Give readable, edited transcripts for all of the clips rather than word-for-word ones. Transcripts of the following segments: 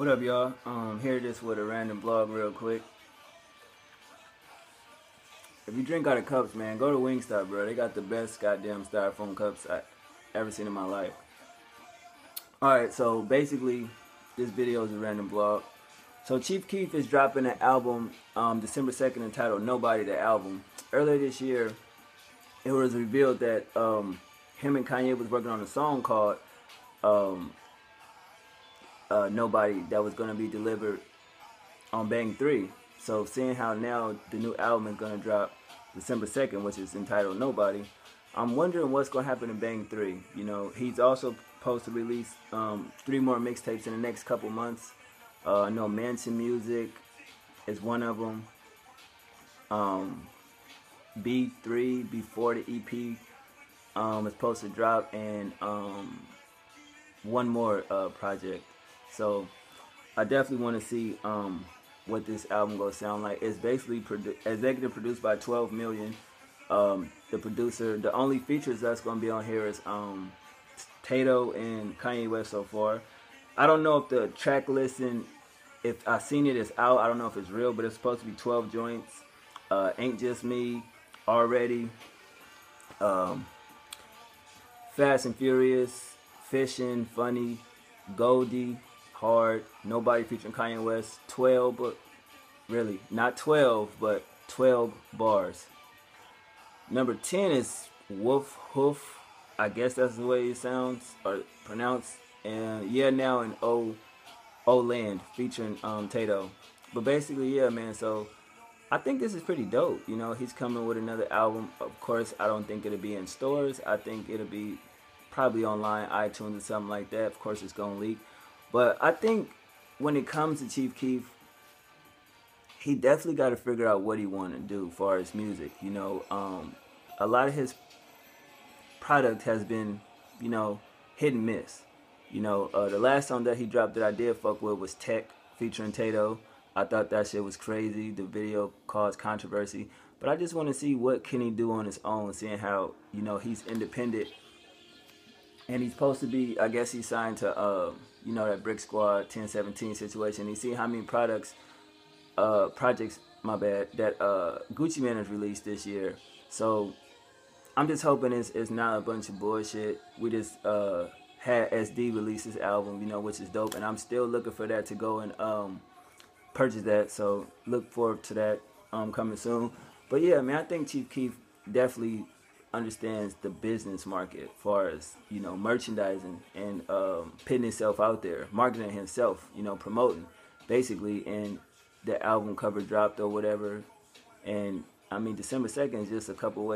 What up, y'all? Here just with a random blog real quick. If you drink out of cups, man, go to Wingstop, bro. They got the best goddamn styrofoam cups I ever seen in my life. Alright, so basically, this video is a random blog. So Chief Keef is dropping an album December 2nd entitled Nobody, the album. Earlier this year, it was revealed that him and Kanye was working on a song called Nobody that was going to be delivered on Bang 3. So seeing how now the new album is going to drop December 2nd, which is entitled Nobody, I'm wondering what's going to happen in Bang 3. You know, he's also supposed to release 3 more mixtapes in the next couple months. I know Mansion Music is one of them. B3 before the EP is supposed to drop, and one more project. So I definitely want to see what this album gonna sound like. It's basically executive produced by 12 Million. The producer, the only features that's gonna be on here is Tato and Kanye West so far. I don't know if the track listing, if I seen it, is out. I don't know if it's real, but it's supposed to be 12 joints. Ain't Just Me, Already, Fast and Furious, Fishing, Funny, Goldie, Hard, Nobody featuring Kanye West, 12, but really not 12, but 12 bars. Number 10 is Woof Hoof. I guess that's the way it sounds or pronounced. And Yeah Now and O Land featuring Tato. But basically, yeah, man. So I think this is pretty dope. You know, he's coming with another album. Of course, I don't think it'll be in stores. I think it'll be probably online, iTunes or something like that. Of course, it's gonna leak. But I think when it comes to Chief Keef, he definitely got to figure out what he want to do as far as music. You know, a lot of his product has been, you know, hit and miss. You know, the last song that he dropped that I did fuck with was Tech featuring Tato. I thought that shit was crazy. The video caused controversy. But I just want to see what can he do on his own, seeing how, you know, he's independent. And he's supposed to be, I guess he's signed to, you know, that Brick Squad 1017 situation. You see how many projects, my bad, that Gucci Mane has released this year. So I'm just hoping it's not a bunch of bullshit. We just had SD release his album, you know, which is dope. And I'm still looking for that to go and purchase that. So look forward to that coming soon. But yeah, man, I think Chief Keef definitely understands the business market as far as, you know, merchandising and putting himself out there, marketing himself, you know, promoting basically. And the album cover dropped or whatever, and I mean December 2nd is just a couple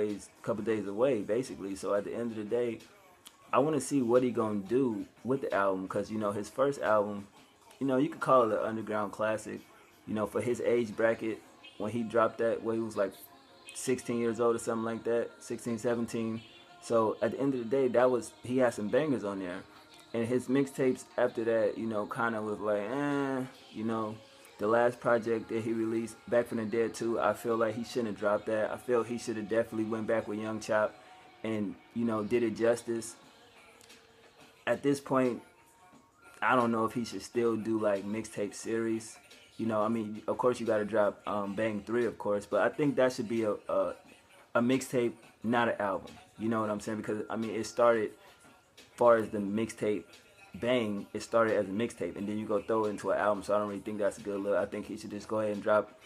days away basically. So at the end of the day, I want to see what he gonna do with the album, because, you know, his first album, you know, you could call it an underground classic, you know, for his age bracket. When he dropped that, when he was like 16 years old or something like that, 16, 17. So at the end of the day, he had some bangers on there. And his mixtapes after that, you know, kind of was like, you know. The last project that he released, Back from the Dead 2, I feel like he shouldn't have dropped that. I feel he should have definitely went back with Young Chop and, you know, did it justice. At this point, I don't know if he should still do like mixtape series. You know, I mean, of course you got to drop Bang 3, of course, but I think that should be a mixtape, not an album. You know what I'm saying? Because, I mean, it started, as far as the mixtape Bang, it started as a mixtape, and then you go throw it into an album. So I don't really think that's a good look. I think he should just go ahead and drop,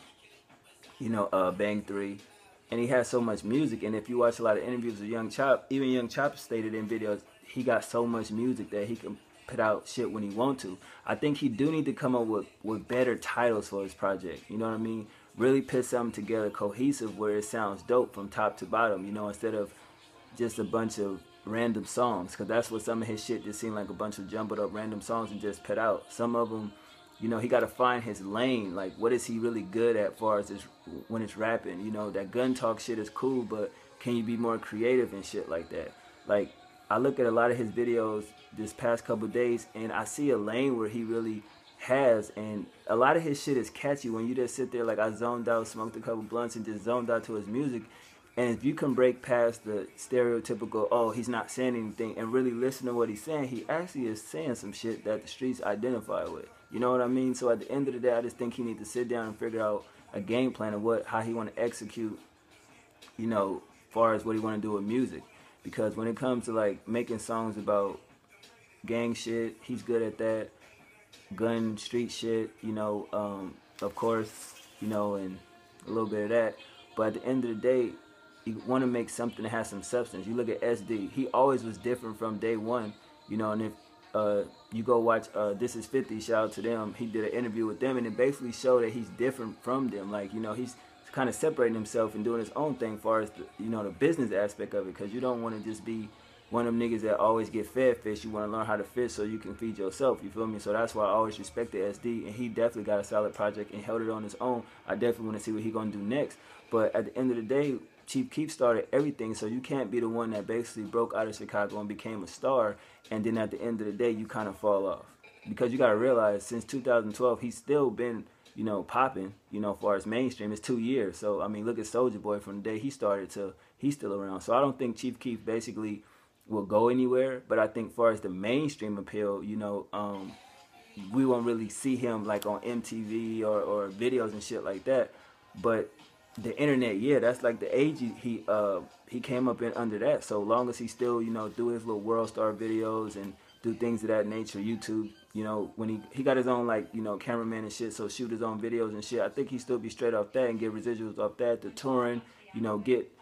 you know, Bang 3. And he has so much music, and if you watch a lot of interviews with Young Chop, even Young Chop stated in videos, he got so much music that he can put out shit when he want to. I think he do need to come up with better titles for his project. You know what I mean? Really put something together cohesive where it sounds dope from top to bottom, you know, instead of just a bunch of random songs, because that's what some of his shit just seemed like, a bunch of jumbled up random songs and just put out. Some of them, you know, he got to find his lane. Like, what is he really good at as far as when it's rapping? You know, that gun talk shit is cool, but can you be more creative and shit like that? Like, I look at a lot of his videos this past couple days, and I see a lane where he really has, and a lot of his shit is catchy when you just sit there. Like, I zoned out, smoked a couple blunts, and just zoned out to his music. And if you can break past the stereotypical, oh, he's not saying anything, and really listen to what he's saying, he actually is saying some shit that the streets identify with. You know what I mean? So at the end of the day, I just think he needs to sit down and figure out a game plan of how he want to execute, you know, as far as what he want to do with music. Because when it comes to like making songs about gang shit, he's good at that. Gun, street shit, you know, of course, you know, and a little bit of that. But at the end of the day, you want to make something that has some substance. You look at SD, he always was different from day one, you know. And if you go watch This Is 50, shout out to them, he did an interview with them, and it basically showed that he's different from them. Like, you know, he's kind of separating himself and doing his own thing as far as the, you know, the business aspect of it, because you don't want to just be one of them niggas that always get fed fish. You want to learn how to fish so you can feed yourself, you feel me? So that's why I always respected SD, and he definitely got a solid project and held it on his own. I definitely want to see what he gonna do next. But at the end of the day, Chief Keef started everything, so you can't be the one that basically broke out of Chicago and became a star, and then at the end of the day, you kind of fall off. Because you got to realize, since 2012, he's still been, you know, popping, you know, as far as mainstream. It's 2 years. So, I mean, look at Soulja Boy from the day he started to he's still around. So I don't think Chief Keef basically will go anywhere, but I think as far as the mainstream appeal, you know, we won't really see him like on MTV or videos and shit like that. But the internet, yeah, that's like the age he came up in under that. So long as he still, you know, do his little World Star videos and do things of that nature, YouTube, you know, when he got his own, like, you know, cameraman and shit, so shoot his own videos and shit, I think he still be straight off that and get residuals off that, the touring, you know, get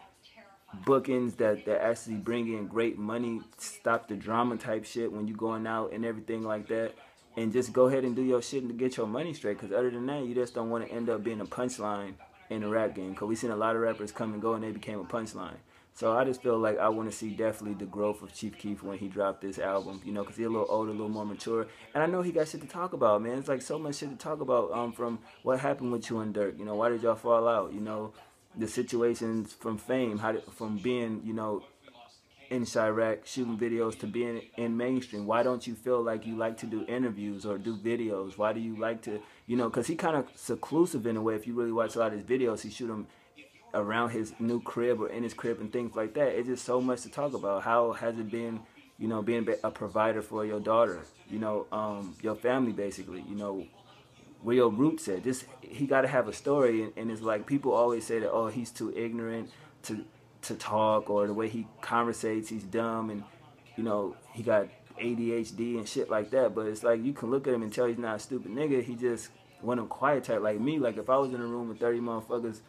bookings that actually bring in great money, stop the drama type shit when you going out and everything like that, and just go ahead and do your shit and get your money straight, because other than that, you just don't want to end up being a punchline in the rap game, because we seen a lot of rappers come and go and they became a punchline. So I just feel like I want to see definitely the growth of Chief Keef when he dropped this album, you know, because he's a little older, a little more mature. And I know he got shit to talk about, man. It's like so much shit to talk about from what happened with you and Dec. You know, why did y'all fall out? You know, the situations from fame, from being, you know, in Chiraq shooting videos to being in mainstream. Why don't you feel like you like to do interviews or do videos? Why do you like to, you know, because he kind of seclusive in a way. If you really watch a lot of his videos, he shoot them around his new crib or in his crib and things like that. It's just so much to talk about. How has it been, you know, being a provider for your daughter, you know, your family basically, you know, where your roots at. Just, he got to have a story, and it's like people always say that, oh, he's too ignorant to talk, or the way he conversates, he's dumb, and, you know, he got ADHD and shit like that. But it's like you can look at him and tell he's not a stupid nigga. He just one of them quiet type like me. Like if I was in a room with 30 motherfuckers,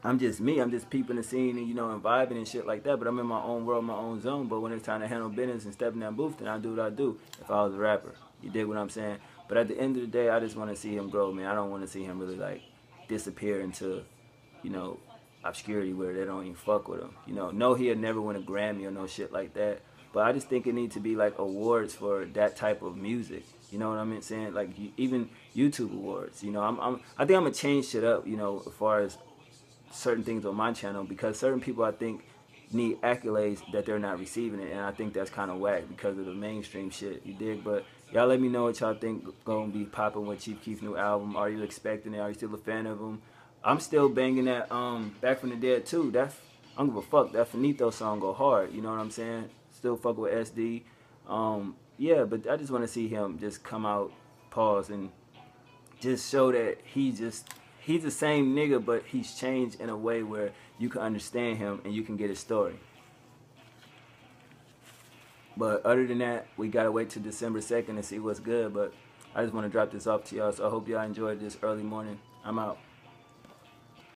I'm just me. I'm just peeping the scene and, you know, and vibing and shit like that. But I'm in my own world, my own zone. But when it's time to handle business and step in that booth, then I do what I do. If I was a rapper, you dig what I'm saying? But at the end of the day, I just want to see him grow, man. I don't want to see him really like disappear into, you know, obscurity where they don't even fuck with him. You know, no, he'll never win a Grammy or no shit like that. But I just think it needs to be like awards for that type of music. You know what I mean? Saying like even YouTube awards. You know, I think I'm gonna change shit up. You know, as far as certain things on my channel, because certain people I think need accolades that they're not receiving it, and I think that's kind of whack because of the mainstream shit. You dig? But y'all let me know what y'all think gonna be popping with Chief Keef's new album. Are you expecting it? Are you still a fan of him? I'm still banging that Back from the Dead too. That's, I don't give a fuck. That Finito song go hard. You know what I'm saying? Still fuck with SD. Yeah, but I just want to see him just come out, pause, and just show that he's the same nigga, but he's changed in a way where you can understand him and you can get his story. But other than that, we gotta wait till December 2nd to see what's good. But I just want to drop this off to y'all, so I hope y'all enjoyed this early morning. I'm out.